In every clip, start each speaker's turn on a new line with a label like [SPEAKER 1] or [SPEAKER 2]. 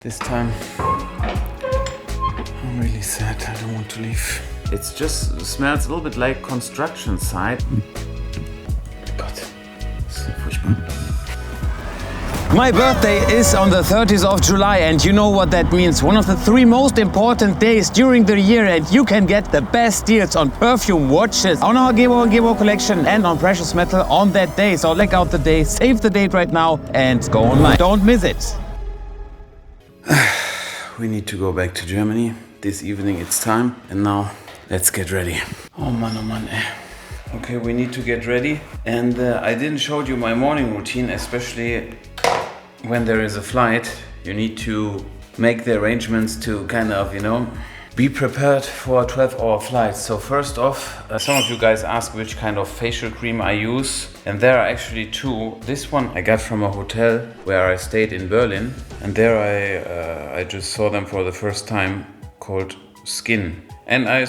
[SPEAKER 1] This time I'm really sad, I don't want to leave. It just smells a little bit like construction site. Gott, das ist furchtbar.
[SPEAKER 2] My birthday is on the 30th of July and you know what that means. One of the 3 most important days during the year and you can get the best deals on perfume watches, on our Gebauer collection and on precious metal on that day. So check out the day, save the date right now and go online. Don't miss it.
[SPEAKER 1] We need to go back to Germany. This evening it's time. And now let's get ready. Oh man. Okay, we need to get ready. And I didn't show you my morning routine, especially when there is a flight. You need to make the arrangements to kind of, be prepared for a 12-hour flight. So first off, some of you guys ask which kind of facial cream I use. And there are actually 2. This one I got from a hotel where I stayed in Berlin. And there I just saw them for the first time, called Skin. And I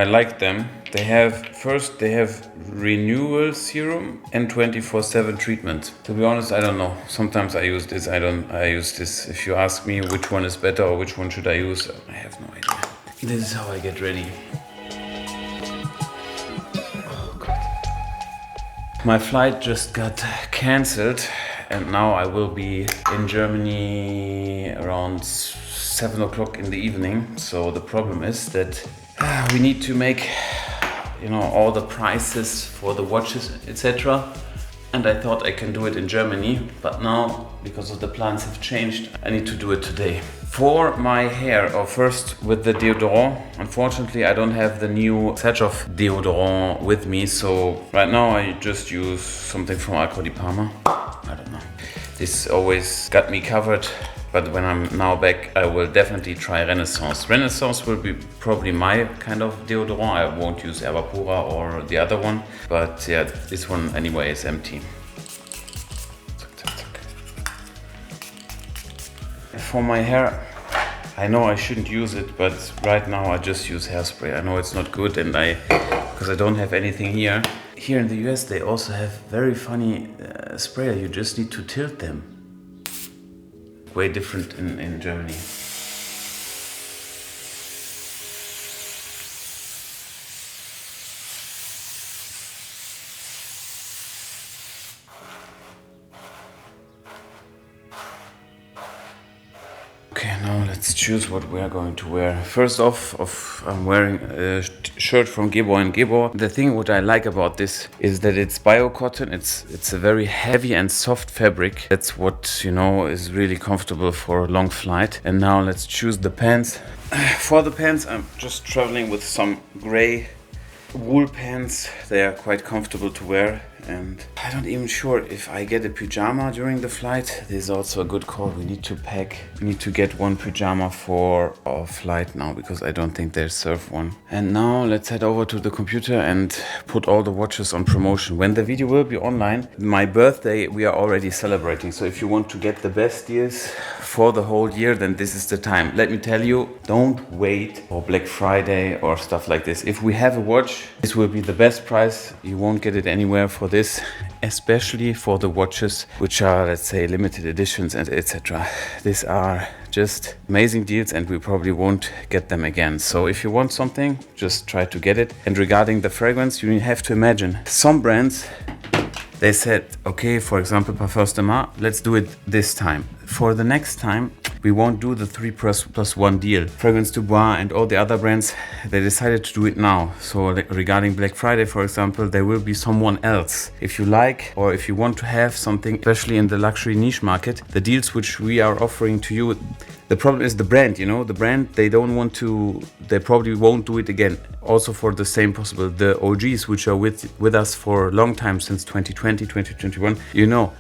[SPEAKER 1] like them. They have renewal serum and 24/7 treatment. To be honest, I don't know. Sometimes I use this, I use this. If you ask me which one is better or which one should I use, I have no idea. This is how I get ready. Oh God. My flight just got cancelled and now I will be in Germany around 7 o'clock in the evening. So the problem is that we need to make all the prices for the watches, etc. And I thought I can do it in Germany, but now, because of the plans have changed, I need to do it today. For my hair, or first with the deodorant, unfortunately I don't have the new set of deodorant with me, so right now I just use something from Acqua di Parma. I don't know. This always got me covered. But when I'm now back, I will definitely try Renaissance. Renaissance will be probably my kind of deodorant. I won't use Evapora or the other one. But yeah, this one anyway is empty. For my hair, I know I shouldn't use it, but right now I just use hairspray. I know it's not good because I don't have anything here. Here in the US, they also have very funny sprayer. You just need to tilt them. Way different in Germany. Okay, now let's choose what we are going to wear. First off, I'm wearing a shirt from Gebauer. The thing what I like about this is that it's bio-cotton. It's a very heavy and soft fabric. That's what, is really comfortable for a long flight. And now let's choose the pants. For the pants, I'm just traveling with some gray wool pants. They are quite comfortable to wear. And I'm not even sure if I get a pyjama during the flight. This is also a good call. We need to get one pyjama for our flight now because I don't think they serve one. And now let's head over to the computer and put all the watches on promotion. When the video will be online, my birthday we are already celebrating. So if you want to get the best deals for the whole year, then this is the time. Let me tell you, don't wait for Black Friday or stuff like this. If we have a watch, this will be the best price. You won't get it anywhere for this, especially for the watches which are, let's say, limited editions and etc. These are just amazing deals and we probably won't get them again. So if you want something, just try to get it. And regarding the fragrance, you have to imagine some brands, they said, okay, for example, Parfums Elmar, let's do it this time. For the next time, we won't do the 3+1 deal. Fragrance Dupe and all the other brands, they decided to do it now. So regarding Black Friday, for example, there will be someone else. If you like or if you want to have something, especially in the luxury niche market, the deals which we are offering to you, the problem is the brand, the brand, they probably won't do it again. Also for the same possible, the OGs which are with us for a long time, since 2020, 2021,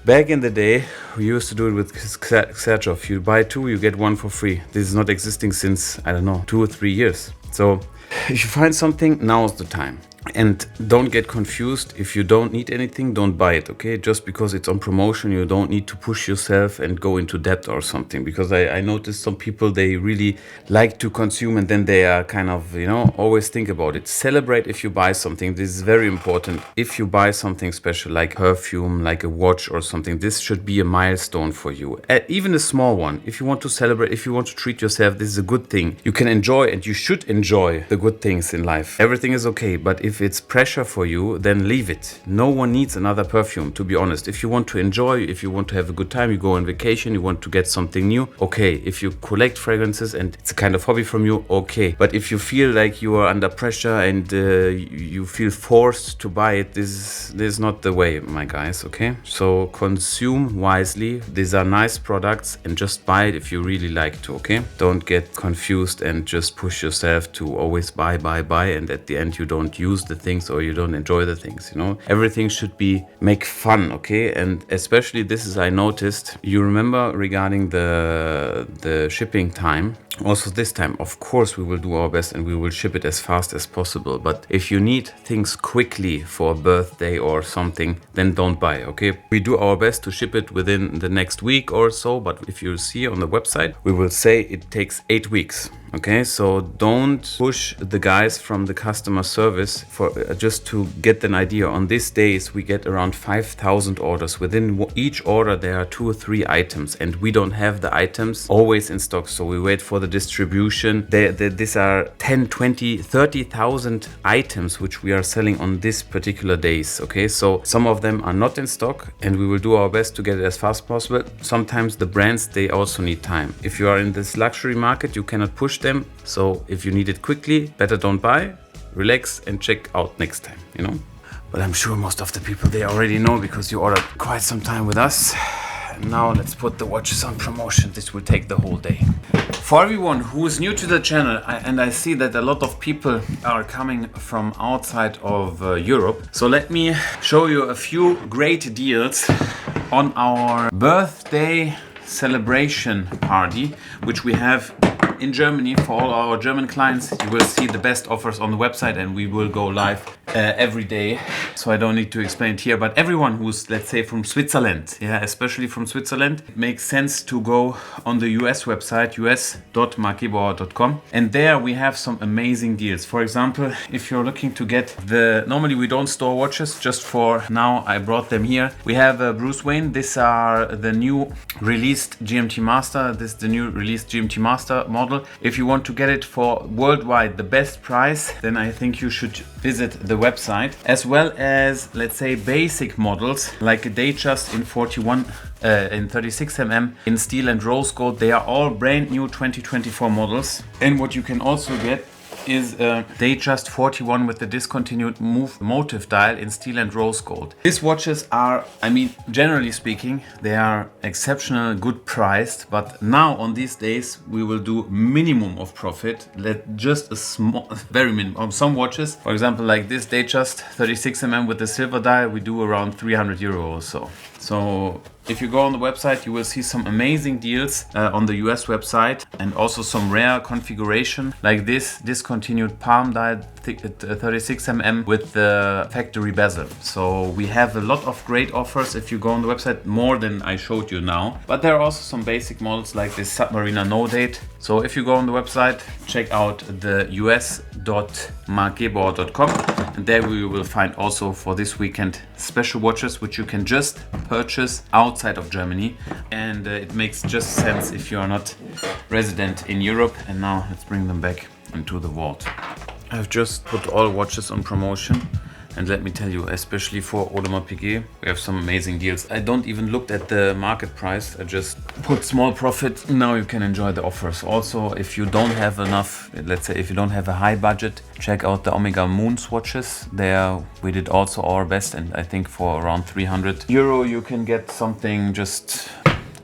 [SPEAKER 1] back in the day, we used to do it with etc. If you buy 2, you get 1 for free. This is not existing since, 2 or 3 years. So if you find something, now is the time. And don't get confused. If you don't need anything, don't buy it, okay? Just because it's on promotion, you don't need to push yourself and go into debt or something. Because I noticed some people, they really like to consume and then they are kind of, you know, always think about it. Celebrate if you buy something. This is very important. If you buy something special like perfume, like a watch or something, this should be a milestone for you. Even a small one. If you want to celebrate, if you want to treat yourself, this is a good thing. You can enjoy and you should enjoy the good things in life. Everything is okay, but if it's pressure for you, then leave it. No one needs another perfume, to be honest. If you want to enjoy, if you want to have a good time, you go on vacation, you want to get something new, okay. If you collect fragrances and it's a kind of hobby from you, okay. But if you feel like you are under pressure and you feel forced to buy it, this is not the way, my guys, okay? So consume wisely. These are nice products and just buy it if you really like to, okay? Don't get confused and just push yourself to always buy, and at the end you don't use the things or you don't enjoy the things, you know? Everything should be make fun, okay? And especially this is I noticed. You remember regarding the shipping time. Also this time, of course, we will do our best and we will ship it as fast as possible. But if you need things quickly for a birthday or something, then don't buy, okay? We do our best to ship it within the next week or so. But if you see on the website, we will say it takes 8 weeks. Okay, so don't push the guys from the customer service for just to get an idea. On these days, we get around 5,000 orders. Within each order, there are 2 or 3 items, and we don't have the items always in stock. So we wait for the distribution. These are 10, 20, 30,000 items which we are selling on this particular days. Okay, so some of them are not in stock, and we will do our best to get it as fast as possible. Sometimes the brands, they also need time. If you are in this luxury market, you cannot push them. So if you need it quickly, better don't buy, relax and check out next time, you know. But I'm sure most of the people, they already know because you ordered quite some time with us. Now let's put the watches on promotion. This will take the whole day. For everyone who is new to the channel, and I see that a lot of people are coming from outside of Europe. So let me show you a few great deals on our birthday celebration party, which we have in Germany for all our German clients. You will see the best offers on the website and we will go live every day. So I don't need to explain it here, but everyone who's, let's say, from Switzerland, yeah, especially from Switzerland, it makes sense to go on the US website, us.marcgebauer.com, and there we have some amazing deals. For example, if you're looking to get normally we don't store watches, just for now I brought them here. We have Bruce Wayne. These are the new released GMT Master. This is the new released GMT Master model. If you want to get it for worldwide the best price, then I think you should visit the website, as well as, let's say, basic models like a Datejust in 41 in 36mm in steel and rose gold. They are all brand new 2024 models. And what you can also get is Datejust 41 with the discontinued motive dial in steel and rose gold. These watches are, I mean, generally speaking, they are exceptional, good priced, but now on these days we will do minimum of profit. Let just a small, very minimum. On some watches, for example, like this Datejust 36mm with the silver dial, we do around 300 euro or so. So if you go on the website, you will see some amazing deals on the US website, and also some rare configuration like this discontinued palm dial 36mm with the factory bezel. So we have a lot of great offers if you go on the website, more than I showed you now. But there are also some basic models like this Submariner No Date. So if you go on the website, check out the us.marcgebauer.com, and there we will find also for this weekend special watches which you can just purchase outside of Germany, and it makes just sense if you are not resident in Europe. And now let's bring them back into the vault. I've just put all watches on promotion, and let me tell you, especially for Audemars Piguet, we have some amazing deals. I don't even look at the market price, I just put small profit. Now you can enjoy the offers. Also, if you don't have enough, let's say if you don't have a high budget, check out the Omega Moon swatches. There we did also our best, and I think for around 300 euro you can get something just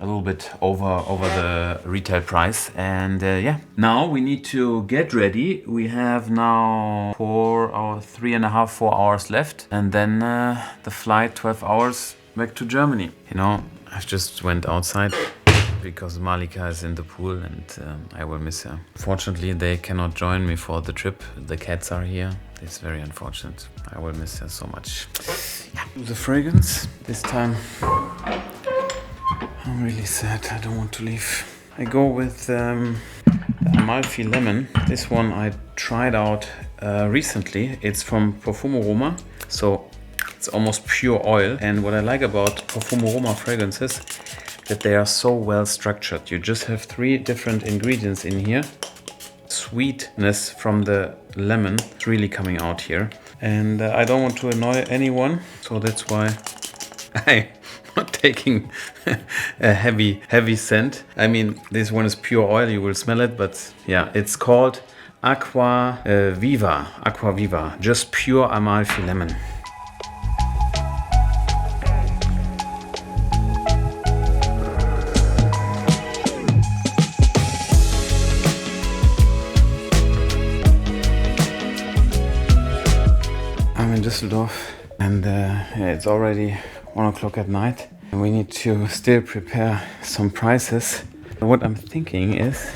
[SPEAKER 1] a little bit over the retail price. And yeah, now we need to get ready. We have now 4 hours left, and then the flight 12 hours back to Germany. You know, I just went outside because Malika is in the pool and I will miss her. Fortunately, they cannot join me for the trip. The cats are here. It's very unfortunate. I will miss her so much. Yeah. The fragrance this time. I'm really sad. I don't want to leave. I go with Amalfi Lemon. This one I tried out recently. It's from Perfume Aroma. So it's almost pure oil. And what I like about Perfume Aroma fragrances, that they are so well structured. You just have 3 different ingredients in here. Sweetness from the lemon is really coming out here. And I don't want to annoy anyone. So that's why I'm not taking a heavy scent. I mean, this one is pure oil, you will smell it, but yeah, it's called Aqua Viva, just pure Amalfi Lemon. I'm in Düsseldorf and it's already 1 o'clock at night and we need to still prepare some prices. What I'm thinking is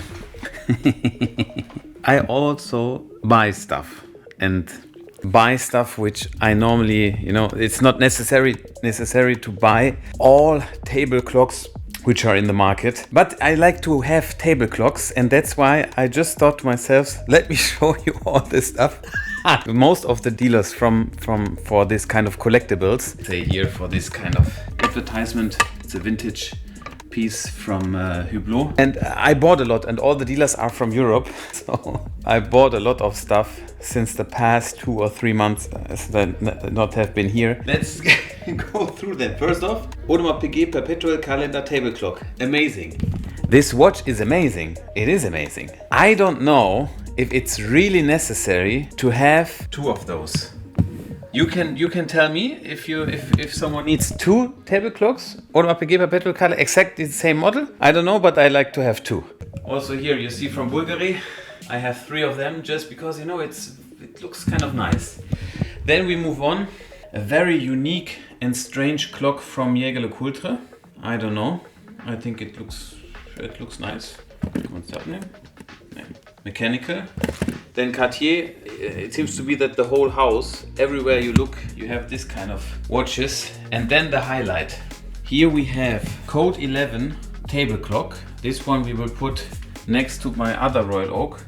[SPEAKER 1] I also buy stuff and buy stuff which I normally, you know, it's not necessary to buy all table clocks which are in the market, but I like to have table clocks, and that's why I just thought to myself, let me show you all this stuff. Most of the dealers for this kind of collectibles, say here for this kind of advertisement, it's a vintage piece from Hublot, and I bought a lot, and all the dealers are from Europe, so I bought a lot of stuff since the past 2 or 3 months since I not have been here. Let's go through that. First off, Audemars Piguet Perpetual Calendar Table Clock. Amazing. This watch is amazing. It is amazing. I don't know if it's really necessary to have 2 of those. You can tell me if someone needs 2 table clocks, Audemars Piguet Perpetual Calendar, exactly the same model. I don't know, but I like to have 2. Also here you see from Bulgari, I have 3 of them just because, you know, it looks kind of nice. Then we move on. A very unique and strange clock from Jaeger LeCoultre. I don't know. I think it looks nice. What's happening? Mechanical. Then Cartier, it seems to be that the whole house, everywhere you look, you have this kind of watches. And then the highlight. Here we have Code 11 table clock. This one we will put next to my other Royal Oak.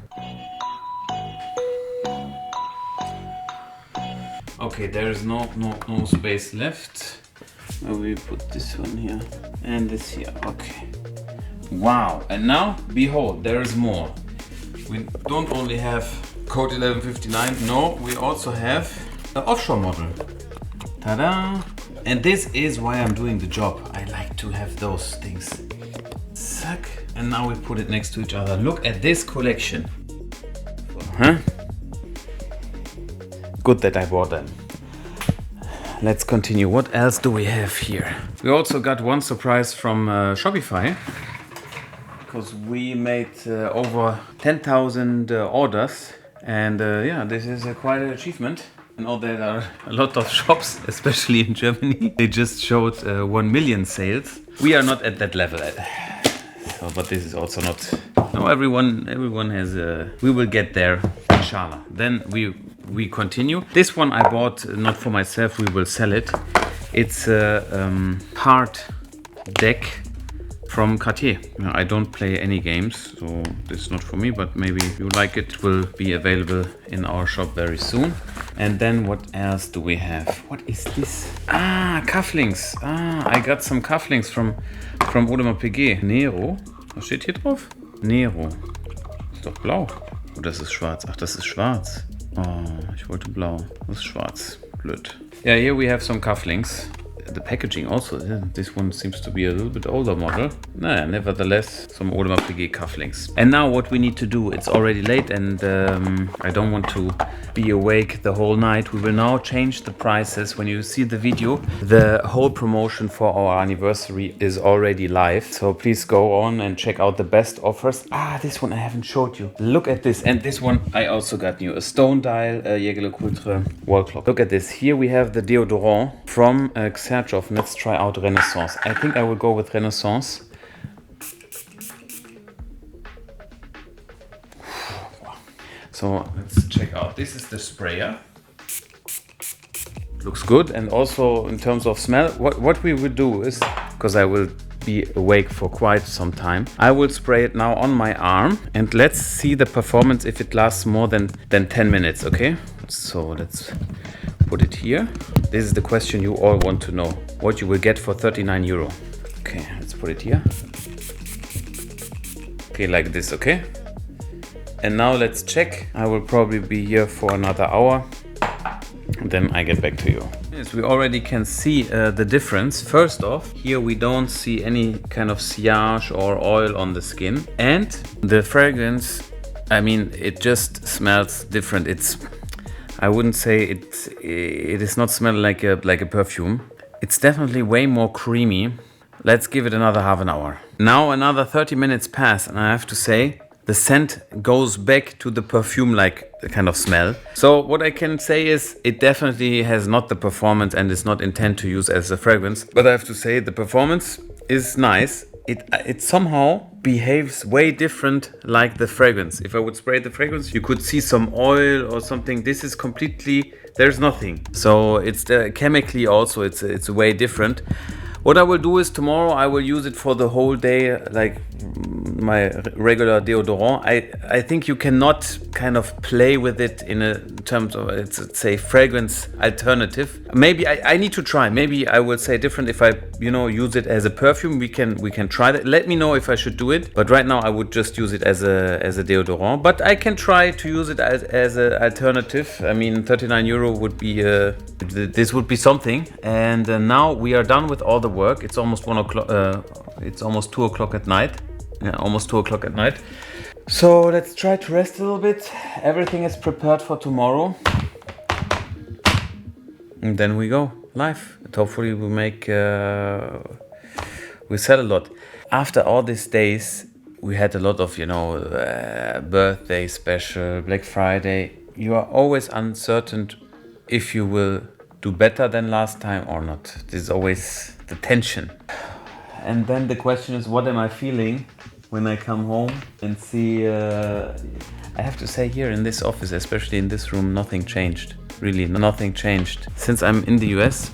[SPEAKER 1] Okay, there is no space left. We put this one here and this here. Okay. Wow. And now, behold, there is more. We don't only have Code 1159. No, we also have an offshore model. Ta-da! And this is why I'm doing the job. I like to have those things. Zack. And now we put it next to each other. Look at this collection. Huh? Good that I bought them. Let's continue. What else do we have here? We also got one surprise from Shopify, because we made over 10,000 orders, and yeah, this is quite an achievement. I know there are a lot of shops, especially in Germany. They just showed 1 million sales. We are not at that level. So, but this is also not. No, everyone has. We will get there, inshallah. Then we continue. This one I bought not for myself. We will sell it. It's a card deck from Cartier. I don't play any games, so this is not for me, but maybe if you like it, it will be available in our shop very soon. And then what else do we have? What is this? Ah, cufflinks. Ah, I got some cufflinks from Audemars Piguet. Nero. Was steht hier drauf? Nero. Ist doch blau. Oh, das ist schwarz. Ach, das ist schwarz. Oh, ich wollte blau. Das ist schwarz. Blöd. Yeah, here we have some cufflinks. The packaging also, this one seems to be a little bit older model. Nah, nevertheless, some Audemars Piguet cufflinks. And now what we need to do, it's already late and I don't want to be awake the whole night. We will now change the prices. When you see the video, the whole promotion for our anniversary is already live. So please go on and check out the best offers. Ah, this one I haven't showed you. Look at this. And this one I also got new. A stone dial Jaeger LeCoultre wall clock. Look at this. Here we have the deodorant from Xerjoff. Let's try out Renaissance. I think I will go with Renaissance. So let's check out. This is the sprayer. Looks good. And also in terms of smell, what we will do is, because I will be awake for quite some time, I will spray it now on my arm and let's see the performance if it lasts more than 10 minutes, okay? So let's put it here. This is the question you all want to know. What you will get for 39 euro. Okay, let's put it here. Okay, like this, okay? And now let's check. I will probably be here for another hour. Then I get back to you. Yes, we already can see the difference. First off, here we don't see any kind of sillage or oil on the skin. And the fragrance, I mean, it just smells different. I wouldn't say it is not smelling like a perfume. It's definitely way more creamy. Let's give it another half an hour. Now another 30 minutes pass and I have to say, the scent goes back to the perfume-like kind of smell. So what I can say is it definitely has not the performance and is not intended to use as a fragrance. But I have to say the performance is nice. It somehow behaves way different like the fragrance. If I would spray the fragrance, you could see some oil or something. This is completely, there's nothing. So it's chemically also, it's way different. What I will do is tomorrow I will use it for the whole day, like my regular deodorant. I think you cannot kind of play with it in terms of it's a fragrance alternative. Maybe I need to try. Maybe I will say different if I use it as a perfume. We can try that. Let me know if I should do it. But right now I would just use it as a deodorant. But I can try to use it as an alternative. I mean, 39 euro would be this would be something. And now we are done with all the work. It's almost 1 o'clock. It's almost 2 o'clock at night. Yeah, almost 2 o'clock at night. So let's try to rest a little bit. Everything is prepared for tomorrow. And then we go live. And hopefully we we sell a lot. After all these days, we had a lot of, birthday special, Black Friday. You are always uncertain if you will do better than last time or not. This is always the tension. And then the question is, what am I feeling when I come home and see, I have to say here in this office, especially in this room, nothing changed. Really, nothing changed. Since I'm in the US,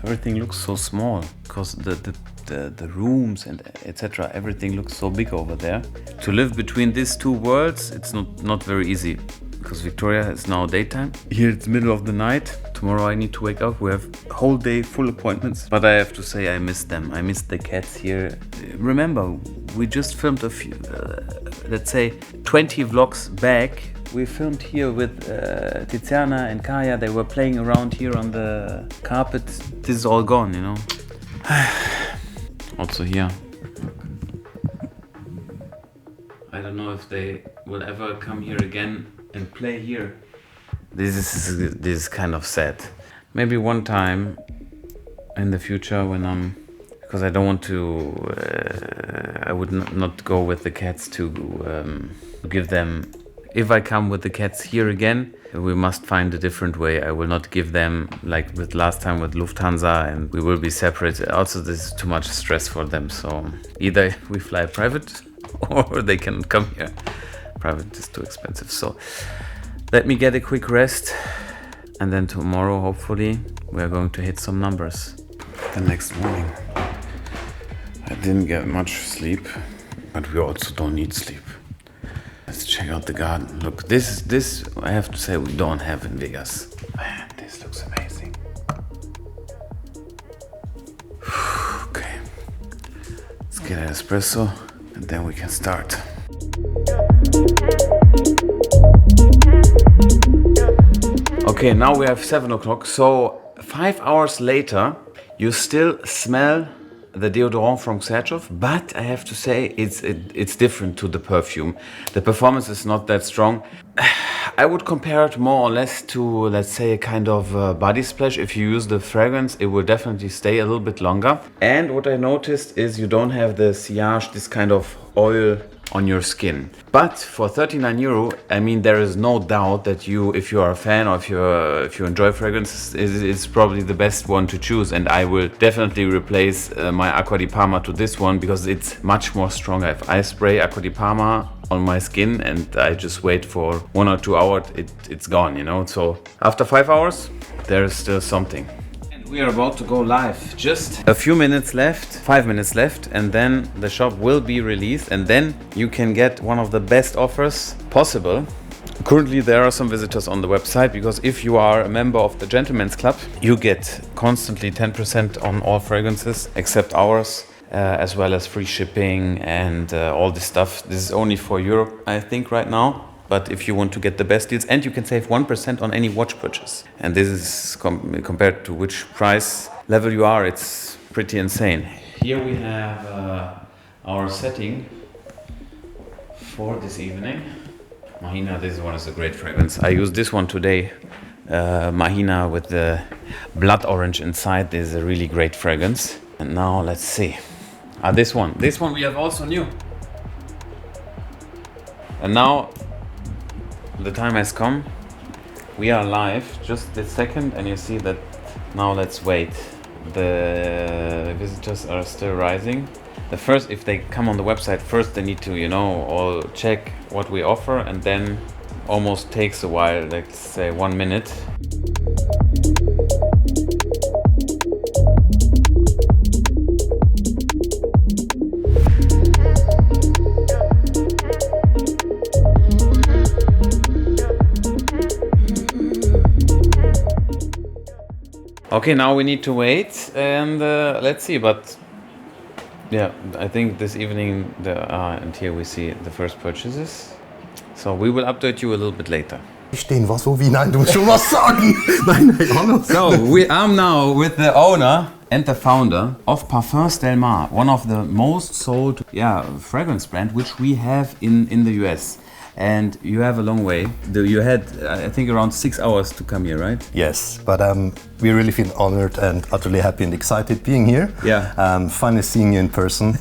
[SPEAKER 1] everything looks so small because the rooms and etc. Everything looks so big over there. To live between these two worlds, it's not very easy. Because Victoria is now daytime. Here it's middle of the night. Tomorrow I need to wake up. We have a whole day full appointments. But I have to say I miss them. I miss the cats here. Remember, we just filmed a few, let's say 20 vlogs back. We filmed here with Tiziana and Kaya. They were playing around here on the carpet. This is all gone, Also here. I don't know if they will ever come here again and play here. This is kind of sad. Maybe one time in the future when because I don't want to, I would not go with the cats to give them, if I come with the cats here again, we must find a different way. I will not give them like with last time with Lufthansa and we will be separate. Also, this is too much stress for them. So either we fly private or they can come here. Private is too expensive. So let me get a quick rest and then tomorrow hopefully we are going to hit some numbers. The next morning I didn't get much sleep, but we also don't need sleep. Let's check out the garden. Look, this I have to say we don't have in Vegas. Man, this looks amazing. Okay, let's get an espresso and then we can start. Okay, now we have 7 o'clock, so 5 hours later, you still smell the deodorant from Serchov, but I have to say it's different to the perfume. The performance is not that strong. I would compare it more or less to, let's say, a kind of body splash. If you use the fragrance, it will definitely stay a little bit longer. And what I noticed is you don't have the sillage, this kind of oil on your skin. But for 39 euro, I mean, there is no doubt that if you are a fan or if you enjoy fragrances, it's probably the best one to choose. And I will definitely replace my Acqua di Parma to this one because it's much more stronger. If I spray Acqua di Parma on my skin and I just wait for 1 or 2 hours, it's gone, you know. So after 5 hours, there is still something. We are about to go live. Just a few minutes left, 5 minutes left, and then the shop will be released, and then you can get one of the best offers possible. Currently there are some visitors on the website because if you are a member of the Gentleman's Club, you get constantly 10% on all fragrances except ours, as well as free shipping and all this stuff. This is only for Europe, I think, right now. But if you want to get the best deals, and you can save 1% on any watch purchase. And this is compared to which price level you are, it's pretty insane. Here we have our setting for this evening. Mahina, this one is a great fragrance. I used this one today. Mahina with the blood orange inside. This is a really great fragrance. And now let's see. This one we have also new. And now the time has come. We are live just this second, and you see that now. Let's wait. The visitors are still rising. If they come on the website first, they need to, all check what we offer, and then almost takes a while, let's say 1 minute. Okay, now we need to wait and let's see, but yeah, I think this evening, and here we see the first purchases. So we will update you a little bit later.
[SPEAKER 3] Stehen was so wie, nein, du musst schon was sagen. Nein, Arno.
[SPEAKER 1] So we are now with the owner and the founder of Parfums Elmar, one of the most sold fragrance brand which we have in the US. And you have a long way. You had, I think, around 6 hours to come here, right?
[SPEAKER 3] Yes, but we really feel honored and utterly happy and excited being here.
[SPEAKER 1] Yeah.
[SPEAKER 3] Finally seeing you in person.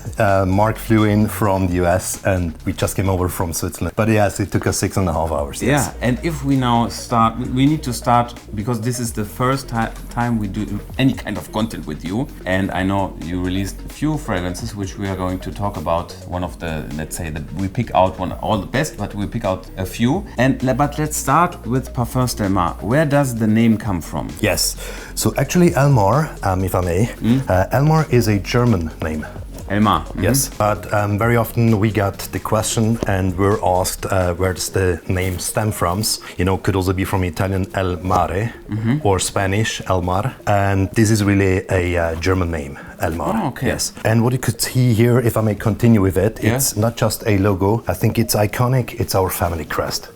[SPEAKER 3] Marc flew in from the US and we just came over from Switzerland. But yes, it took us 6.5 hours. Yes.
[SPEAKER 1] Yeah, and if we now start, we need to start because this is the first time we do any kind of content with you. And I know you released a few fragrances which we are going to talk about. One of the, let's say that we pick out all the best, but we pick out a few. But let's start with Parfums Elmar. Where does the name come from?
[SPEAKER 3] Yes, so actually Elmar, if I may, Elmar is a German name.
[SPEAKER 1] Elmar.
[SPEAKER 3] Yes, but very often we got the question and we're asked where does the name stem from. Could also be from Italian El Mare or Spanish Elmar, and this is really a German name, Elmar.
[SPEAKER 1] Oh, okay.
[SPEAKER 3] Yes, and what you could see here, if I may continue with it, it's not just a logo. I think it's iconic. It's our family crest.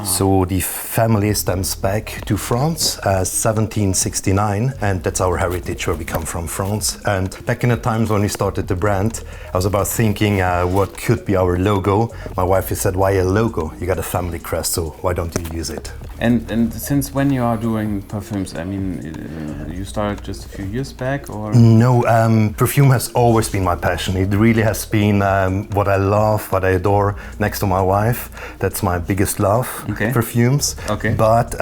[SPEAKER 3] So the family stems back to France, 1769, and that's our heritage, where we come from, France. And back in the times when we started the brand, I was about thinking what could be our logo. My wife said, why a logo? You got a family crest, so why don't you use it?
[SPEAKER 1] And since when you are doing perfumes? I mean, you started just a few years back, or?
[SPEAKER 3] No, perfume has always been my passion. It really has been what I love, what I adore. Next to my wife, that's my biggest love, perfumes.
[SPEAKER 1] Okay.
[SPEAKER 3] But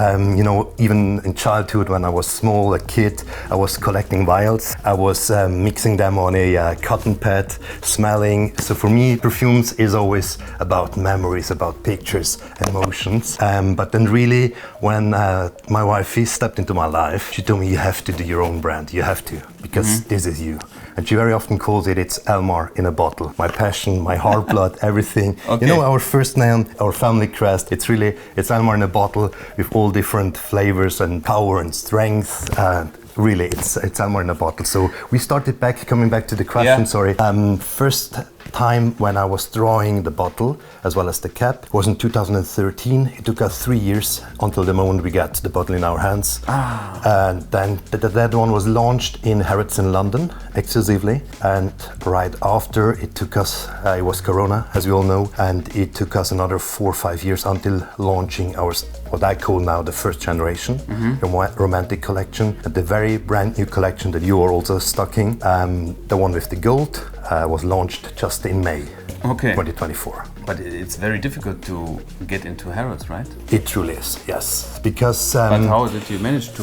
[SPEAKER 3] even in childhood, when I was small, a kid, I was collecting vials. I was mixing them on a cotton pad, smelling. So for me, perfumes is always about memories, about pictures, emotions. But then really, when my wife stepped into my life, she told me, you have to do your own brand. You have to, because this is you. And she very often calls it's Elmar in a bottle. My passion, my heart, blood, everything.
[SPEAKER 1] Okay.
[SPEAKER 3] Our first name, our family crest, it's Elmar in a bottle with all different flavors and power and strength. Really, it's Elmar in a bottle. So we started coming back to the question, sorry. First time when I was drawing the bottle as well as the cap was in 2013. It took us 3 years until the moment we got the bottle in our hands. And then that one was launched in Harrods in London exclusively. And right after it took us, it was Corona, as we all know, and it took us another 4 or 5 years until launching our, what I call now the first generation, the romantic collection, the very brand new collection that you are also stocking. The one with the gold was launched just in May.
[SPEAKER 1] Okay.
[SPEAKER 3] 2024.
[SPEAKER 1] But it's very difficult to get into Harrods, right?
[SPEAKER 3] It truly is, yes. Because
[SPEAKER 1] but how did you manage to?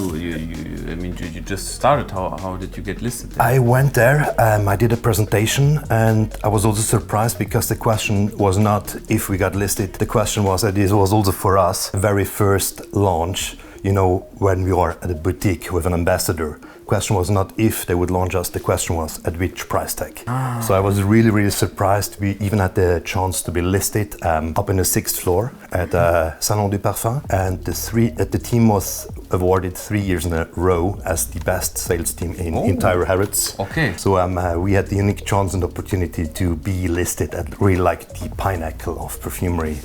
[SPEAKER 1] I mean, you just started. How did you get listed there?
[SPEAKER 3] I went there. I did a presentation, and I was also surprised because the question was not if we got listed. The question was that it was also for us very first launch. You know, when we are at a boutique with an ambassador. Question was not if they would launch us, the question was at which price tag. So I was really surprised. We even had the chance to be listed up in the 6th floor at Salon du Parfum, and the team was awarded 3 years in a row as the best sales team in entire Harrods.
[SPEAKER 1] Okay.
[SPEAKER 3] So we had the unique chance and opportunity to be listed at really like the pinnacle of perfumery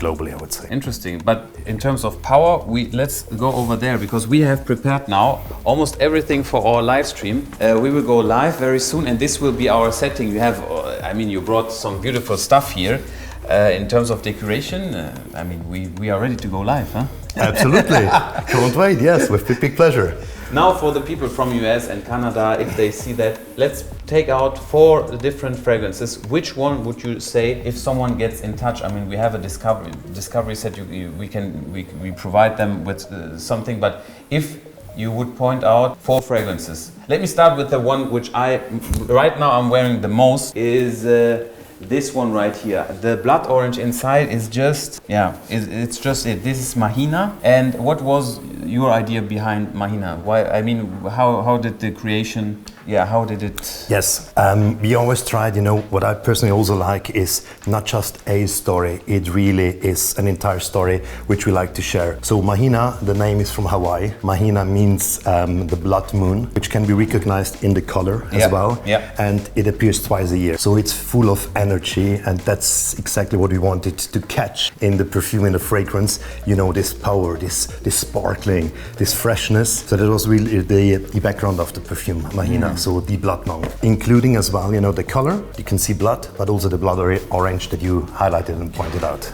[SPEAKER 3] globally, I would say.
[SPEAKER 1] Interesting. But in terms of power, let's go over there because we have prepared now almost everything for our live stream. We will go live very soon, and this will be our setting. You have, I mean, you brought some beautiful stuff here. In terms of decoration, I mean, we are ready to go live, huh?
[SPEAKER 3] Absolutely. Can't wait, yes, with big pleasure.
[SPEAKER 1] Now for the people from US and Canada, if they see that, let's take out 4 different fragrances. Which one would you say if someone gets in touch? I mean, we have a discovery set, we provide them with something, but if you would point out 4 fragrances. Let me start with the one which right now I'm wearing the most is this one right here. The blood orange inside is just, it's just it. This is Mahina. And what was your idea behind Mahina? Why? I mean, how did the creation? How did it?
[SPEAKER 3] Yes, we always tried, you know, what I personally also like is not just a story, it really is an entire story which we like to share. So Mahina, the name is from Hawaii. Mahina means the blood moon, which can be recognized in the color as well.
[SPEAKER 1] Yeah.
[SPEAKER 3] And it appears twice a year. So it's full of energy, and that's exactly what we wanted to catch in the perfume, in the fragrance, you know, this power, this sparkling, this freshness. So that was really the background of the perfume, Mahina. So the blood moon, including as well, you know, the color. You can see blood, but also the blood orange that you highlighted and pointed out.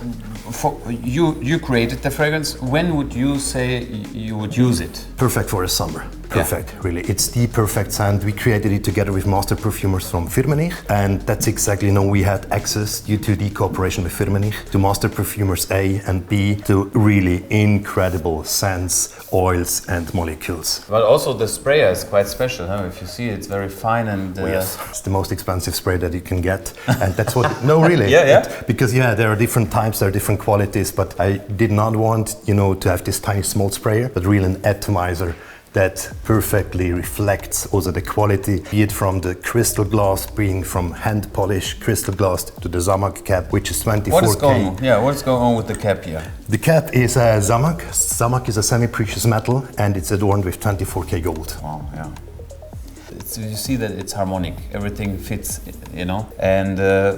[SPEAKER 1] You created the fragrance. When would you say you would use it?
[SPEAKER 3] Perfect for the summer. Perfect, really. It's the perfect scent. We created it together with master perfumers from Firmenich, and that's exactly, you know, we had access due to the cooperation with Firmenich to master perfumers A and B to really incredible scents, oils and molecules.
[SPEAKER 1] But also the sprayer is quite special, huh? If you see it's very fine and...
[SPEAKER 3] Yes, it's the most expensive spray that you can get, and that's what... No, really. Because there are different types, there are different qualities, but I did not want, you know, to have this tiny small sprayer, but really an atomizer that perfectly reflects also the quality, be it from the crystal glass, being from hand polished crystal glass to the Zamak cap, which is 24K.
[SPEAKER 1] What is going on? What's going on with the cap here?
[SPEAKER 3] The cap is a Zamak. Zamak is a semi-precious metal, and it's adorned with 24K gold.
[SPEAKER 1] Wow, yeah. You see that it's harmonic, everything fits, you know. And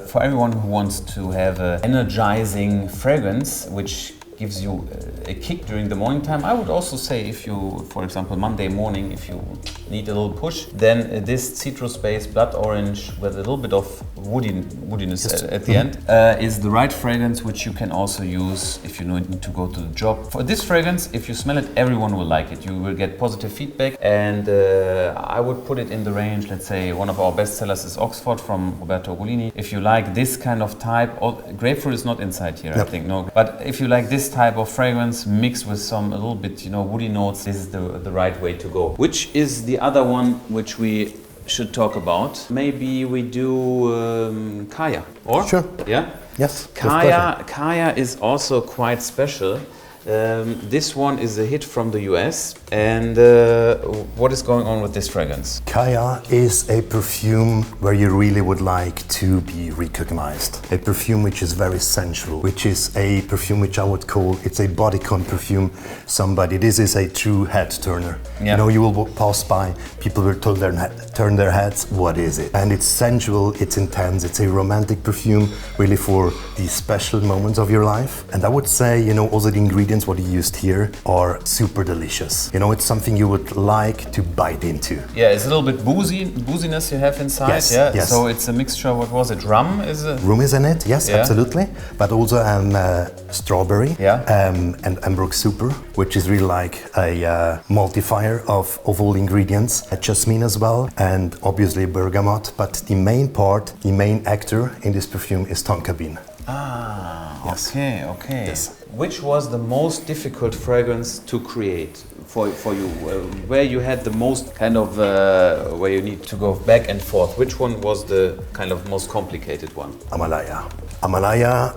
[SPEAKER 1] for everyone who wants to have an energizing fragrance, which gives you a kick during the morning time. I would also say if you, for example, Monday morning, if you need a little push, then this citrus-based blood orange with a little bit of woodiness at the end is the right fragrance which you can also use if you need to go to the job. For this fragrance, if you smell it, everyone will like it. You will get positive feedback, and I would put it in the range, let's say one of our best sellers is Oxford from Roberto Golini. If you like this kind of type, grapefruit is not inside here, I think, no. But if you like this type of fragrance mixed with a little bit, you know, woody notes, this is the right way to go. Which is the other one which we should talk about? Maybe we do Kaya, or?
[SPEAKER 3] Sure.
[SPEAKER 1] Yeah?
[SPEAKER 3] Yes.
[SPEAKER 1] Kaya is also quite special. This one is a hit from the US, and what is going on with this fragrance?
[SPEAKER 3] Kaya is a perfume where you really would like to be recognized. A perfume which is very sensual, which is a perfume which I would call, it's a bodycon perfume. This is a true head turner. Yeah. You know, you will pass by, people will turn their heads, what is it? And it's sensual, it's intense, it's a romantic perfume, really for these special moments of your life. And I would say, you know, also the ingredients ingredients what you used here are super delicious. You know, it's something you would like to bite into.
[SPEAKER 1] Yeah, it's a little bit booziness you have inside.
[SPEAKER 3] Yes,
[SPEAKER 1] yeah.
[SPEAKER 3] yes.
[SPEAKER 1] So it's a mixture. What was it? Rum is it?
[SPEAKER 3] Rum is in it, yes,
[SPEAKER 1] Yeah.
[SPEAKER 3] absolutely. But also strawberry
[SPEAKER 1] Yeah.
[SPEAKER 3] and Ambrook Super, which is really like a multifier of all ingredients. Jasmine as well, and obviously bergamot. But the main part, the main actor in this perfume is tonka bean.
[SPEAKER 1] Ah,
[SPEAKER 3] Yes.
[SPEAKER 1] okay.
[SPEAKER 3] Yes.
[SPEAKER 1] Which was the most difficult fragrance to create for you? Where you had the most kind of where you need to go back and forth? Which one was the kind of most complicated one?
[SPEAKER 3] Amalaya. Amalaya,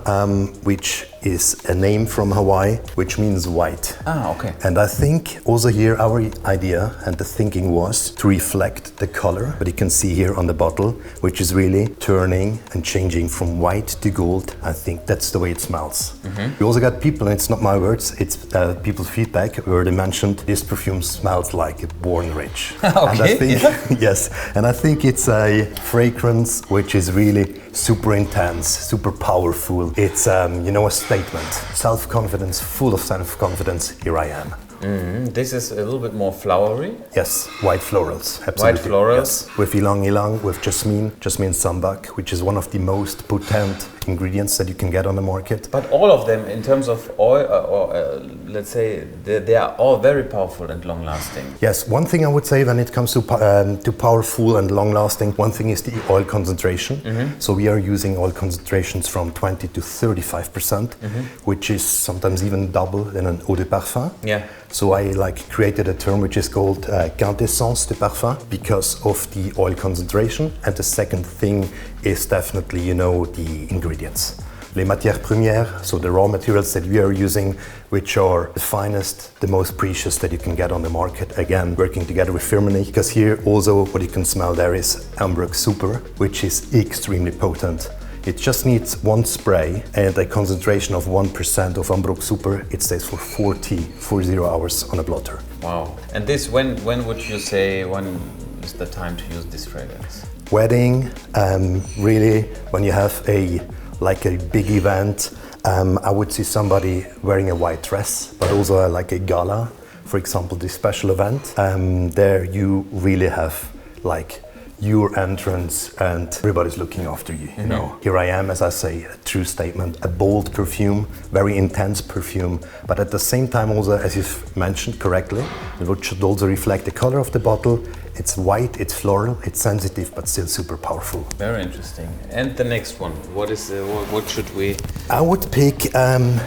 [SPEAKER 3] which is a name from Hawaii, which means white.
[SPEAKER 1] Ah, okay.
[SPEAKER 3] And I think also here our idea and the thinking was to reflect the color, but you can see here on the bottle, which is really turning and changing from white to gold. I think that's the way it smells. We also got people, and it's not my words, it's people's feedback where they mentioned this perfume smells like born rich. And I think, yes, and I think it's a fragrance which is really super intense, super powerful. It's, you know, a statement. Self-confidence, full of self-confidence, here I am.
[SPEAKER 1] This is a little bit more flowery.
[SPEAKER 3] Yes, white florals, absolutely.
[SPEAKER 1] White florals.
[SPEAKER 3] Yes. With ylang ylang, with jasmine sambac, which is one of the most potent ingredients that you can get on the market.
[SPEAKER 1] But all of them, in terms of oil, let's say, they are all very powerful and long-lasting.
[SPEAKER 3] Yes, one thing I would say when it comes to powerful and long-lasting, one thing is the oil concentration. So we are using oil concentrations from 20 to 35%, which is sometimes even double than an eau de parfum.
[SPEAKER 1] Yeah.
[SPEAKER 3] So I created a term which is called quintessence de parfum because of the oil concentration. And the second thing is definitely, you know, the ingredients. Les matières premières, so the raw materials that we are using, which are the finest, the most precious that you can get on the market. Again, working together with Firmenich, because here also what you can smell there is Ambrook Super, which is extremely potent. It just needs one spray and a concentration of 1% of Ambrook Super. It stays for 40 hours on a blotter.
[SPEAKER 1] Wow. And this, when would you say, when is the time to use this fragrance?
[SPEAKER 3] Wedding, really, when you have a big event, I would see somebody wearing a white dress, but also like a gala, for example, this special event. There you really have like your entrance and everybody's looking after you, you know. Here I am, as I say, a true statement, a bold perfume, very intense perfume, but at the same time also, as you've mentioned correctly, it should also reflect the color of the bottle. It's white, it's floral, it's sensitive, but still super powerful.
[SPEAKER 1] Very interesting. And the next one, what should we?
[SPEAKER 3] I would pick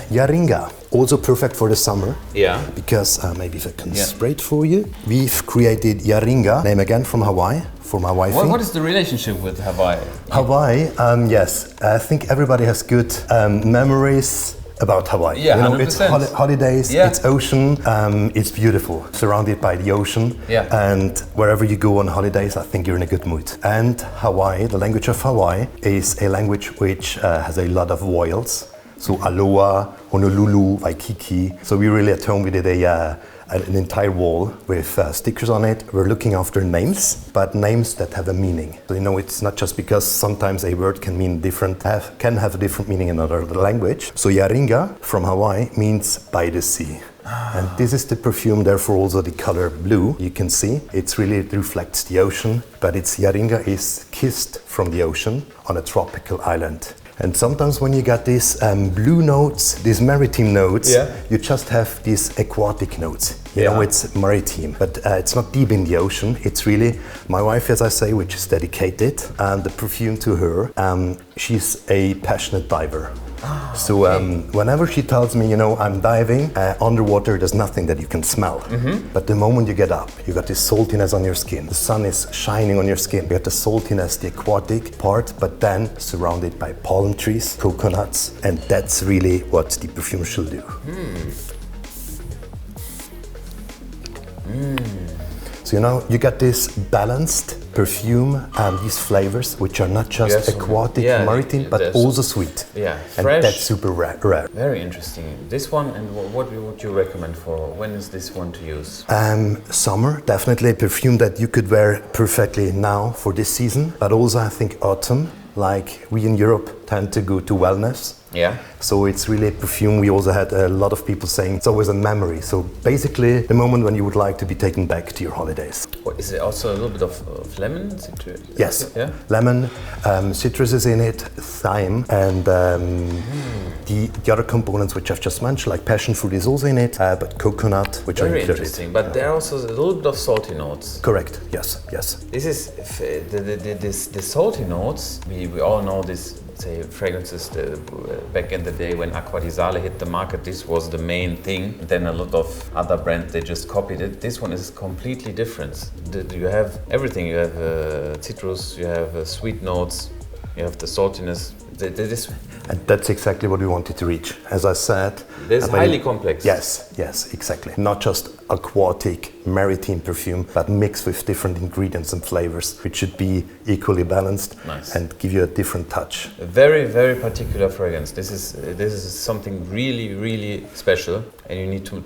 [SPEAKER 3] Yinga, also perfect for the summer.
[SPEAKER 1] Yeah.
[SPEAKER 3] Because maybe if I can spray it for you. We've created Yinga, name again from Hawaii, for my wife.
[SPEAKER 1] What is the relationship with Hawaii?
[SPEAKER 3] Hawaii, yes, I think everybody has good memories about Hawaii.
[SPEAKER 1] Yeah,
[SPEAKER 3] you know,
[SPEAKER 1] 100%.
[SPEAKER 3] It's holidays, it's ocean, it's beautiful, surrounded by the ocean.
[SPEAKER 1] Yeah.
[SPEAKER 3] And wherever you go on holidays, I think you're in a good mood. And Hawaii, the language of Hawaii, is a language which has a lot of vowels. So aloha, Honolulu, Waikiki. So we really at home, we did an entire wall with stickers on it. We're looking after names, but names that have a meaning. So, you know, it's not just because sometimes a word can mean can have a different meaning in another language. So Yinga from Hawaii means by the sea. And this is the perfume, therefore also the color blue. You can see it reflects the ocean, but Yinga is kissed from the ocean on a tropical island. And sometimes when you got these blue notes, these maritime notes, you just have these aquatic notes. You know, it's maritime, but it's not deep in the ocean. It's really, my wife, as I say, which is dedicated, and the perfume to her, she's a passionate diver. So whenever she tells me, you know, I'm diving, underwater there's nothing that you can smell. But the moment you get up, you got this saltiness on your skin. The sun is shining on your skin. You got the saltiness, the aquatic part, but then surrounded by palm trees, coconuts, and that's really what the perfume should do. So, you know, you got this balanced perfume and these flavors, which are not just aquatic, maritime, but also sweet.
[SPEAKER 1] Yeah,
[SPEAKER 3] and
[SPEAKER 1] fresh.
[SPEAKER 3] that's super rare.
[SPEAKER 1] Very interesting. This one, and what would you recommend for, when is this one to use?
[SPEAKER 3] Summer, definitely a perfume that you could wear perfectly now for this season, but also I think autumn, like we in Europe tend to go to wellness.
[SPEAKER 1] Yeah.
[SPEAKER 3] So it's really a perfume. We also had a lot of people saying it's always a memory. So basically, the moment when you would like to be taken back to your holidays.
[SPEAKER 1] Is it also a little bit of lemon? Citrus?
[SPEAKER 3] Yes,
[SPEAKER 1] Yeah.
[SPEAKER 3] lemon, citrus is in it, thyme, and the other components which I've just mentioned, like passion fruit is also in it, but coconut, which
[SPEAKER 1] Very
[SPEAKER 3] are included.
[SPEAKER 1] interesting. But there are also a little bit of salty notes.
[SPEAKER 3] Correct. Yes. Yes.
[SPEAKER 1] This is the salty notes. We all know this. Say fragrances back in the day when Acqua di Sale hit the market, this was the main thing. Then a lot of other brands, they just copied it. This one is completely different. You have everything. You have citrus, you have sweet notes, you have the saltiness.
[SPEAKER 3] And that's exactly what we wanted to reach. As I said,
[SPEAKER 1] it's highly complex.
[SPEAKER 3] Yes, exactly. Not just aquatic, maritime perfume, but mixed with different ingredients and flavors, which should be equally balanced.
[SPEAKER 1] Nice.
[SPEAKER 3] And give you a different touch.
[SPEAKER 1] A very, very particular fragrance. This is something really, really special, and you need to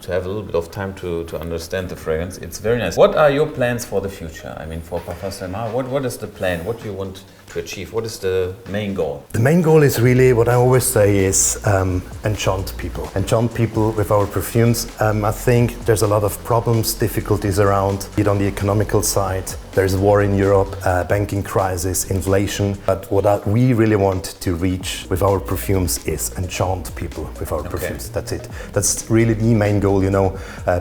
[SPEAKER 1] have a little bit of time to understand the fragrance. It's very nice. What are your plans for the future? I mean, for Parfums Elmar, what is the plan? What do you want to achieve? What is the main goal?
[SPEAKER 3] The main goal is really what I always say is enchant people. Enchant people with our perfumes. I think there's a lot of problems, difficulties around, be it on the economical side. There's war in Europe, banking crisis, inflation. But what we really want to reach with our perfumes is enchant people with our perfumes. That's it. That's really the main goal, you know,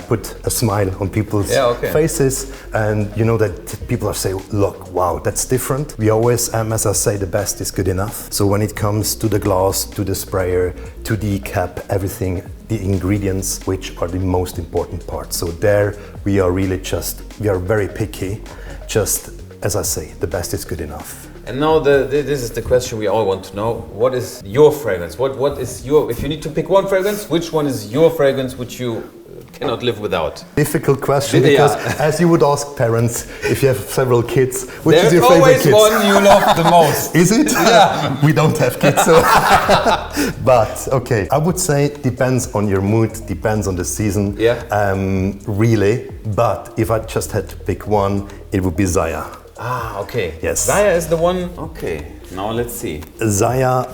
[SPEAKER 3] put a smile on people's faces, and you know that people are saying, look, wow, that's different. We always, as I say, the best is good enough. So when it comes to the glass, to the sprayer, to the cap, everything, the ingredients, which are the most important part. So there we are really we are very picky. Just as I say, the best is good enough.
[SPEAKER 1] And now this is the question we all want to know. What is your fragrance? What is your, if you need to pick one fragrance, which one is your fragrance which you cannot live without?
[SPEAKER 3] Difficult question, because as you would ask parents, if you have several kids, which is your favorite kid?
[SPEAKER 1] There's always one you love the most.
[SPEAKER 3] Is it?
[SPEAKER 1] Yeah.
[SPEAKER 3] We don't have kids, so. But okay, I would say depends on your mood, depends on the season.
[SPEAKER 1] Yeah.
[SPEAKER 3] Really, but if I just had to pick one, it would be Zaya.
[SPEAKER 1] Ah, okay.
[SPEAKER 3] Yes.
[SPEAKER 1] Zaya is the one. Okay. Now let's see.
[SPEAKER 3] Zaya,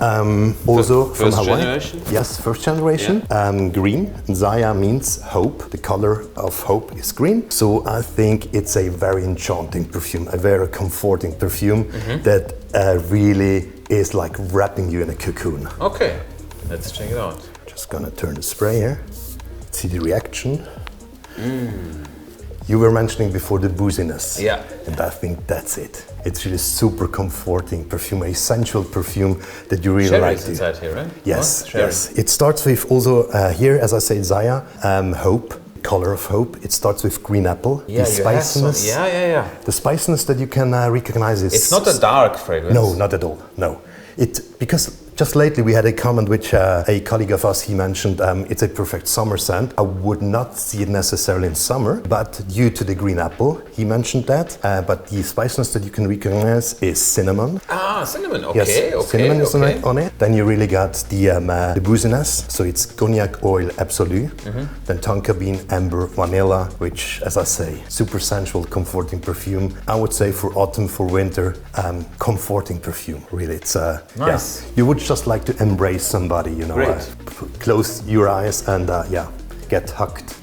[SPEAKER 3] also from
[SPEAKER 1] first
[SPEAKER 3] Hawaii.
[SPEAKER 1] Generation?
[SPEAKER 3] Yes, first generation.
[SPEAKER 1] Yeah.
[SPEAKER 3] Green. Zaya means hope. The color of hope is green. So I think it's a very enchanting perfume, a very comforting perfume that really is like wrapping you in a cocoon.
[SPEAKER 1] Okay, let's check it out.
[SPEAKER 3] Just gonna turn the sprayer. See the reaction. You were mentioning before the booziness.
[SPEAKER 1] Yeah.
[SPEAKER 3] And I think that's it. It's really super comforting perfume, a sensual perfume that you really
[SPEAKER 1] Sherry
[SPEAKER 3] like.
[SPEAKER 1] Is inside here, right?
[SPEAKER 3] Yes,
[SPEAKER 1] Sherry.
[SPEAKER 3] yes. It starts with also here, as I say, Zaya, hope, color of hope. It starts with green apple.
[SPEAKER 1] Yeah,
[SPEAKER 3] the spiciness.
[SPEAKER 1] Yeah.
[SPEAKER 3] The spiciness that you can recognize is.
[SPEAKER 1] It's not a dark fragrance.
[SPEAKER 3] No, not at all. No. Because just lately we had a comment which a colleague of us, he mentioned it's a perfect summer scent. I would not see it necessarily in summer, but due to the green apple, he mentioned that. But the spiciness that you can recognize is cinnamon.
[SPEAKER 1] Ah, cinnamon, okay,
[SPEAKER 3] Yes,
[SPEAKER 1] okay.
[SPEAKER 3] cinnamon is on it. Then you really got the booziness, so it's cognac oil absolu. Then tonka bean, amber, vanilla, which, as I say, super sensual, comforting perfume. I would say for autumn, for winter, comforting perfume. Really, it's
[SPEAKER 1] nice.
[SPEAKER 3] Yeah, you would just like to embrace somebody, you know.
[SPEAKER 1] Great.
[SPEAKER 3] Close your eyes and get hugged.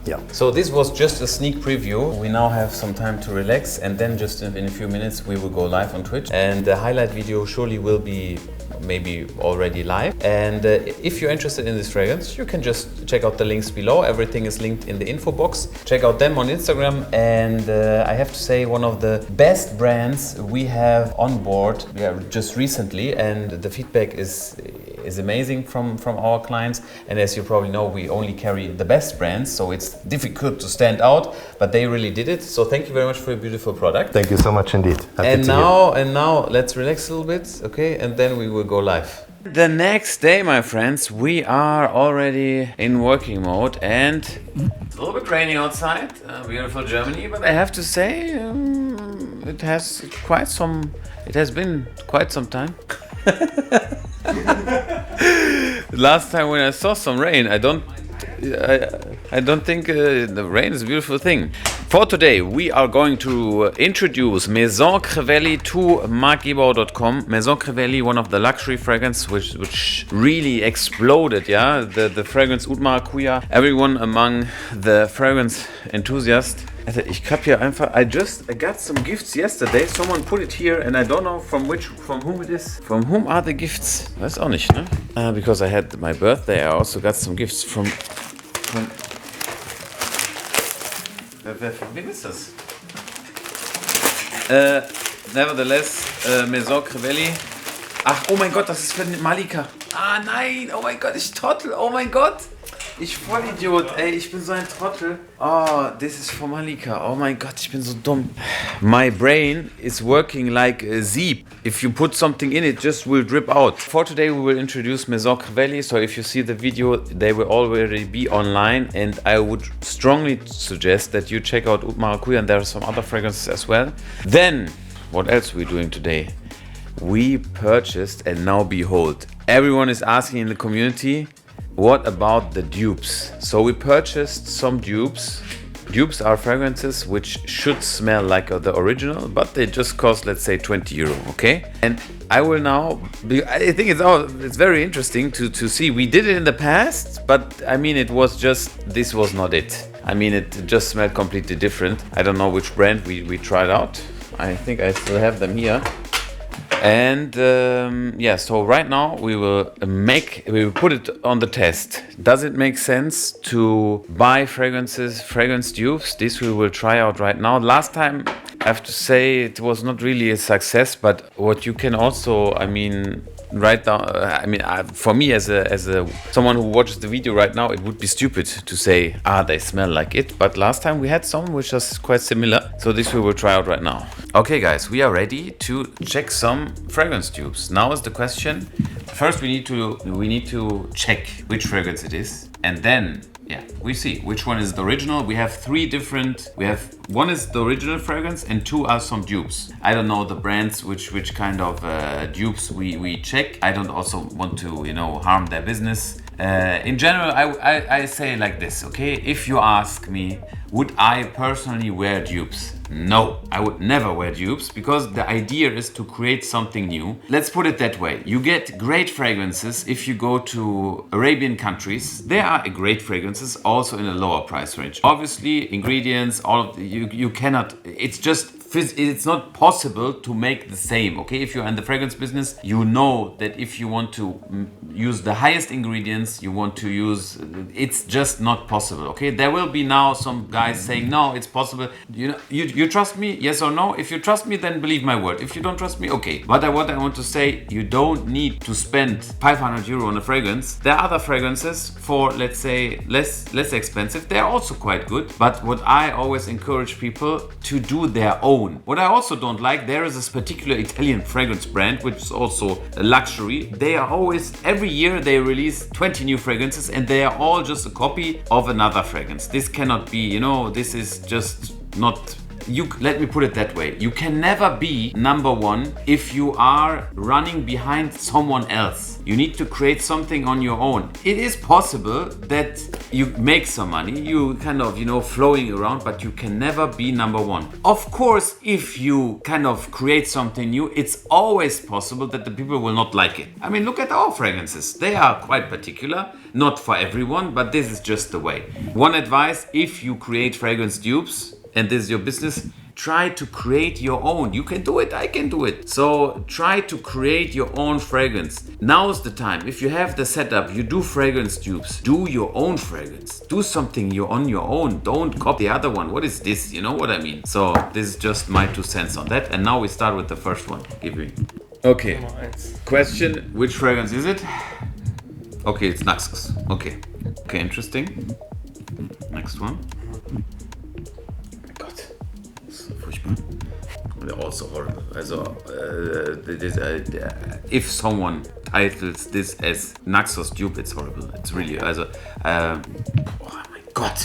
[SPEAKER 3] Yeah.
[SPEAKER 1] So this was just a sneak preview. We now have some time to relax, and then just in a few minutes we will go live on Twitch, and the highlight video surely will be maybe already live. And if you're interested in this fragrance, you can just check out the links below. Everything is linked in the info box. Check out them on Instagram. And I have to say, one of the best brands we have on board just recently, and the feedback is amazing from our clients. And as you probably know, we only carry the best brands, so it's difficult to stand out, but they really did it. So thank you very much for your beautiful product.
[SPEAKER 3] Thank you so much indeed. Happy
[SPEAKER 1] And
[SPEAKER 3] to hear.
[SPEAKER 1] now let's relax a little bit, okay? And then we will go live. The next day, my friends, we are already in working mode, and it's a little bit rainy outside, beautiful Germany, but I have to say, it has been quite some time. Last time when I saw some rain, I don't think the rain is a beautiful thing. For today, we are going to introduce Maison Crivelli to marcgebauer.com. Maison Crivelli, one of the luxury fragrance which really exploded, yeah? The fragrance Oud Maracuja. Everyone among the fragrance enthusiasts. Ich hab hier einfach, I got some gifts yesterday. Someone put it here and I don't know from whom it is. From whom are the gifts? Weiß auch nicht, ne? Because I had my birthday, I also got some gifts from wem ist das? Nevertheless, Maison Crivelli. Ach, oh mein Gott, das ist für Malika. Ah nein, oh mein Gott, ich Trottel, oh mein Gott. Ich Vollidiot, ey, ich bin so ein Trottel. Oh, this is for Malika. Oh mein Gott, ich bin so dumm. My brain is working like a sieve. If you put something in it, just will drip out. For today, we will introduce Maison Crivelli. So if you see the video, they will already be online. And I would strongly suggest that you check out Oud Maracuja, and there are some other fragrances as well. Then, what else are we doing today? We purchased, and now behold, everyone is asking in the community, what about the dupes? So we purchased some dupes. Dupes are fragrances which should smell like the original, but they just cost, let's say, 20 euro, okay? And I will now, I think it's very interesting to see. We did it in the past, but I mean, this was not it. I mean, it just smelled completely different. I don't know which brand we tried out. I think I still have them here. And yeah, so right now we will put it on the test. Does it make sense to buy fragrance dupes? This we will try out right now. Last time, I have to say, it was not really a success, but what you can also, I mean, right now, for me as someone who watches the video right now, it would be stupid to say, they smell like it. But last time we had some which was quite similar. So this we will try out right now. Okay guys, we are ready to check some fragrance tubes. Now is the question, first we need to check which fragrance it is. And then, yeah, we see which one is the original. We have one is the original fragrance and two are some dupes. I don't know the brands, which kind of dupes we check. I don't also want to, harm their business. In general, I say like this, okay? If you ask me, would I personally wear dupes? No, I would never wear dupes because the idea is to create something new. Let's put it that way. You get great fragrances if you go to Arabian countries. There are great fragrances also in a lower price range. Obviously, ingredients, you cannot, it's not possible to make the same, okay? If you're in the fragrance business, you know that if you want to use the highest ingredients, it's just not possible, okay? There will be now some guys saying, no, it's possible. You trust me? Yes or no? If you trust me, then believe my word. If you don't trust me, okay. But what I want to say, you don't need to spend 500 euro on a fragrance. There are other fragrances for, let's say, less expensive. They're also quite good. But what I always encourage people to do their own. What I also don't like, there is this particular Italian fragrance brand, which is also a luxury. They are always, every year they release 20 new fragrances and they are all just a copy of another fragrance. This cannot be, this is just not... Let me put it that way. You can never be number one if you are running behind someone else. You need to create something on your own. It is possible that you make some money, you kind of, flowing around, but you can never be number one. Of course, if you kind of create something new, it's always possible that the people will not like it. I mean, look at our fragrances. They are quite particular, not for everyone, but this is just the way. One advice, if you create fragrance dupes, and this is your business, try to create your own. You can do it, I can do it. So try to create your own fragrance. Now is the time. If you have the setup, you do fragrance dupes, do your own fragrance. Do something you're on your own. Don't copy the other one. What is this? You know what I mean? So this is just my 2 cents on that. And now we start with the first one. Okay. Question, which fragrance is it? Okay, it's Naxos. Okay, interesting. Next one. They're also horrible. If someone titles this as Naxos dupe, it's horrible. It's really, oh my god.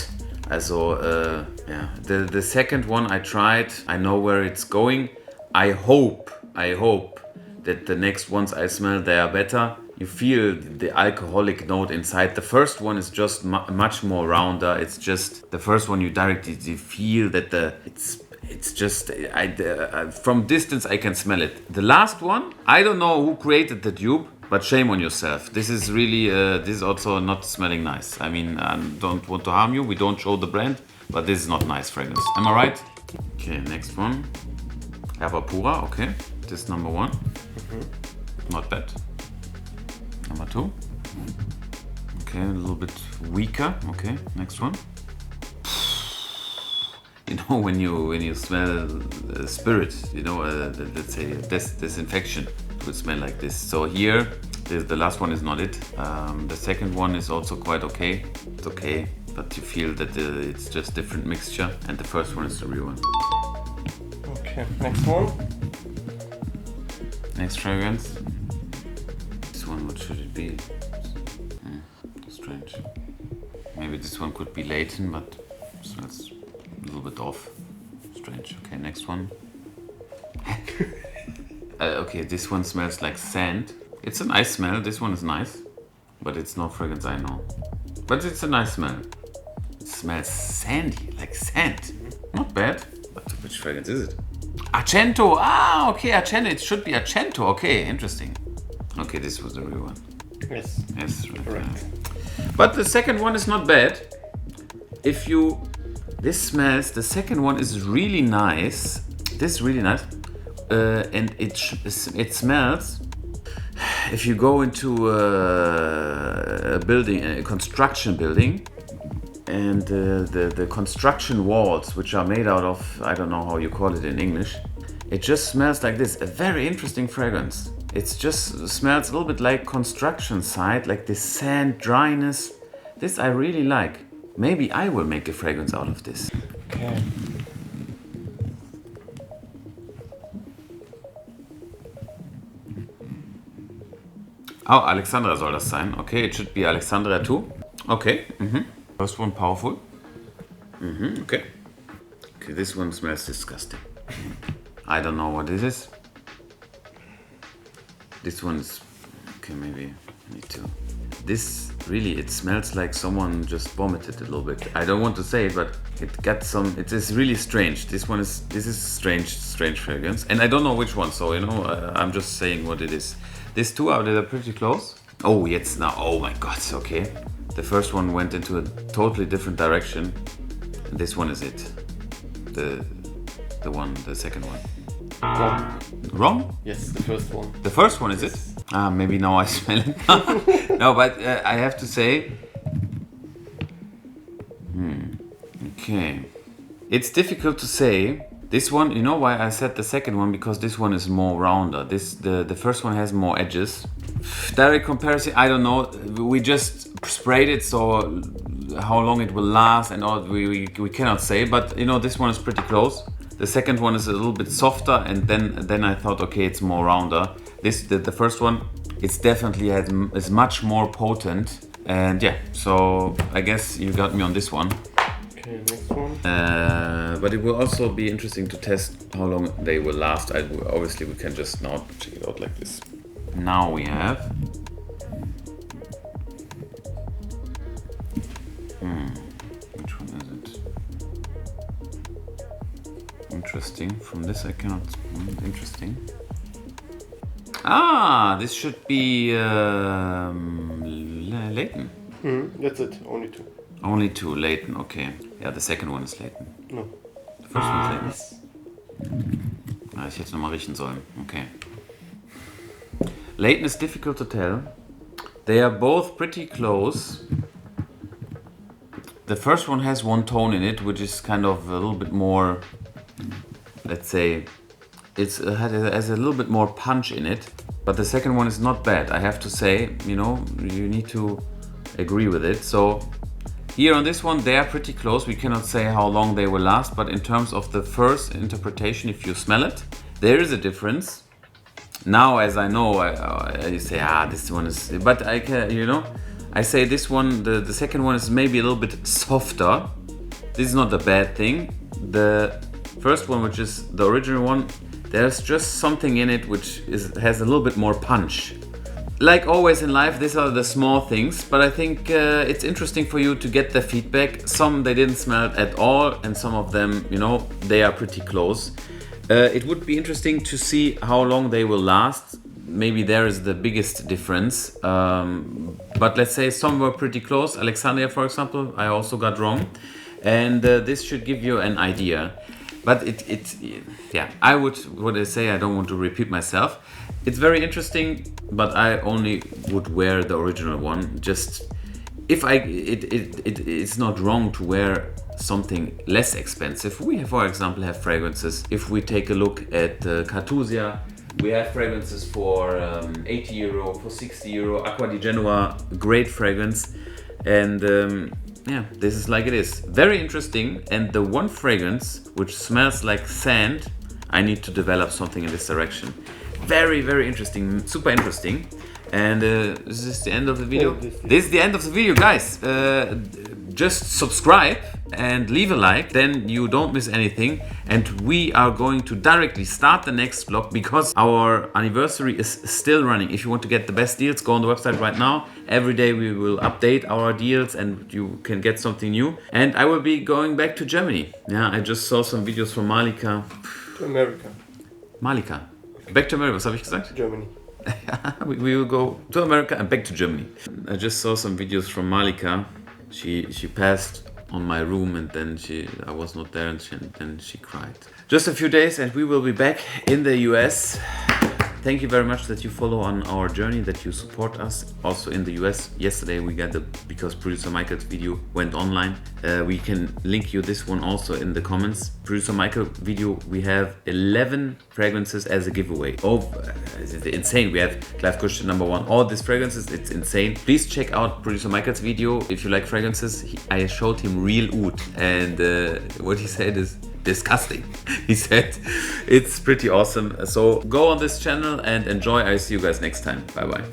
[SPEAKER 1] Yeah. The second one I tried, I know where it's going. I hope that the next ones I smell, they are better. you feel the alcoholic note inside. The first one is just much more rounder. It's just the first one you directly feel that it's just from distance I can smell it. The last one, I don't know who created the dupe, but shame on yourself. This is really this is also not smelling nice. I mean, I don't want to harm you. We don't show the brand, but this is not nice fragrance. Am I right? Okay, next one. Herba Pura. Okay, this is number 1. Not bad. Number 2. Okay, a little bit weaker. Okay, next one. You know, when you smell spirit, you know, let's say disinfection, it would smell like this. So here, the last one is not it. The second one is also quite okay. It's okay, but you feel that it's just different mixture. And the first one is the real one.
[SPEAKER 4] Okay, next one.
[SPEAKER 1] Next fragrance. This one, what should it be? Strange. Maybe this one could be Leighton, but it smells a little bit off. Strange. Okay, next one. Okay, this one smells like sand. It's a nice smell. This one is nice, but it's no fragrance I know. But it's a nice smell. It smells sandy, like sand. Not bad. But which fragrance is it? Accento. Ah, okay, Accento. It should be Accento. Okay, interesting. Okay, this was the real one.
[SPEAKER 4] Yes.
[SPEAKER 1] Yes, right.
[SPEAKER 4] Correct.
[SPEAKER 1] But the second one is not bad. If you, this smells, the second one is really nice. This is really nice. And it smells, if you go into a building, a construction building, and the construction walls, which are made out of, I don't know how you call it in English, it just smells like this. A very interesting fragrance. It just smells a little bit like construction site, like this sand dryness. This I really like. Maybe I will make a fragrance out of this.
[SPEAKER 4] Okay.
[SPEAKER 1] Oh, Alexandra soll das sein. Okay, it should be Alexandra too. Okay. First one powerful. Okay. Okay, this one smells disgusting. I don't know what this is. This one is okay. Maybe I need to. This really, it smells like someone just vomited a little bit. I don't want to say it, but it got some. It is really strange. This is strange fragrance, and I don't know which one. So you know, I'm just saying what it is. These two are pretty close. Oh, yes, now. Oh my God. Okay, the first one went into a totally different direction. And this one is it. The second one.
[SPEAKER 4] Wrong.
[SPEAKER 1] Wrong?
[SPEAKER 4] Yes, the first one.
[SPEAKER 1] The first one is it? Ah, maybe now I smell it. No, but I have to say. Okay. It's difficult to say. This one, you know why I said the second one? Because this one is more rounder. The first one has more edges. Direct comparison, I don't know. We just sprayed it, so how long it will last and all, we cannot say. But you know, this one is pretty close. The second one is a little bit softer, and then I thought, okay, it's more rounder. The first one, it's definitely is much more potent. And yeah, so I guess you got me on this one.
[SPEAKER 4] Okay, next one.
[SPEAKER 1] But it will also be interesting to test how long they will last. Obviously, we can just now check it out like this. Now we have. Which one is it? Interesting. From this, I cannot. Interesting. Ah, this should be Leighton.
[SPEAKER 4] That's it. Only two.
[SPEAKER 1] Only two, Leighton, okay. Yeah, the second one is Leighton.
[SPEAKER 4] No.
[SPEAKER 1] The first one is Leighton.
[SPEAKER 4] Yes.
[SPEAKER 1] Ah, ich hätte nochmal riechen sollen. Okay. Leighton is difficult to tell. They are both pretty close. The first one has one tone in it, which is kind of a little bit more, let's say, it has a little bit more punch in it. But the second one is not bad, I have to say. You know, you need to agree with it. So here on this one, they are pretty close. We cannot say how long they will last, but in terms of the first interpretation, if you smell it, there is a difference. Now, as I know, I say, this one is, but I can, you know, I say this one, the second one is maybe a little bit softer. This is not a bad thing. The first one, which is the original one, there's just something in it which has a little bit more punch. like always in life, these are the small things, but I think it's interesting for you to get the feedback. Some they didn't smell it at all, and some of them, you know, they are pretty close. It would be interesting to see how long they will last. Maybe there is the biggest difference. But let's say some were pretty close. Alexandria, for example, I also got wrong. And this should give you an idea. But I would say, I don't want to repeat myself. It's very interesting, but I only would wear the original one. Just if it's not wrong to wear something less expensive. We, for example, have fragrances. If we take a look at Cartusia, we have fragrances for 80 euro, for 60 euro. Acqua di Genoa, great fragrance, and yeah, this is like it is. Very interesting. And the one fragrance which smells like sand, I need to develop something in this direction. Very, very interesting, super interesting. And is this the end of the video? This is the end of the video, guys. Just subscribe and leave a like, then you don't miss anything. And we are going to directly start the next vlog because our anniversary is still running. If you want to get the best deals, go on the website right now. Every day we will update our deals and you can get something new. And I will be going back to Germany. Yeah, I just saw some videos from Malika.
[SPEAKER 4] To America.
[SPEAKER 1] Malika. Back to America, was habe ich gesagt?
[SPEAKER 4] Germany.
[SPEAKER 1] we will go to America and back to Germany. I just saw some videos from Malika. She passed on my room and then I was not there and then she cried. Just a few days and we will be back in the US. Thank you very much that you follow on our journey, that you support us. Also in the US, yesterday we got because producer Michael's video went online. We can link you this one also in the comments. Producer Michael video, we have 11 fragrances as a giveaway. Oh, it's insane. We have Clive Cushion #1. All these fragrances, it's insane. Please check out producer Michael's video if you like fragrances. I showed him real oud and what he said is disgusting. He said it's pretty awesome. So go on this channel and enjoy. I see you guys next time. Bye bye.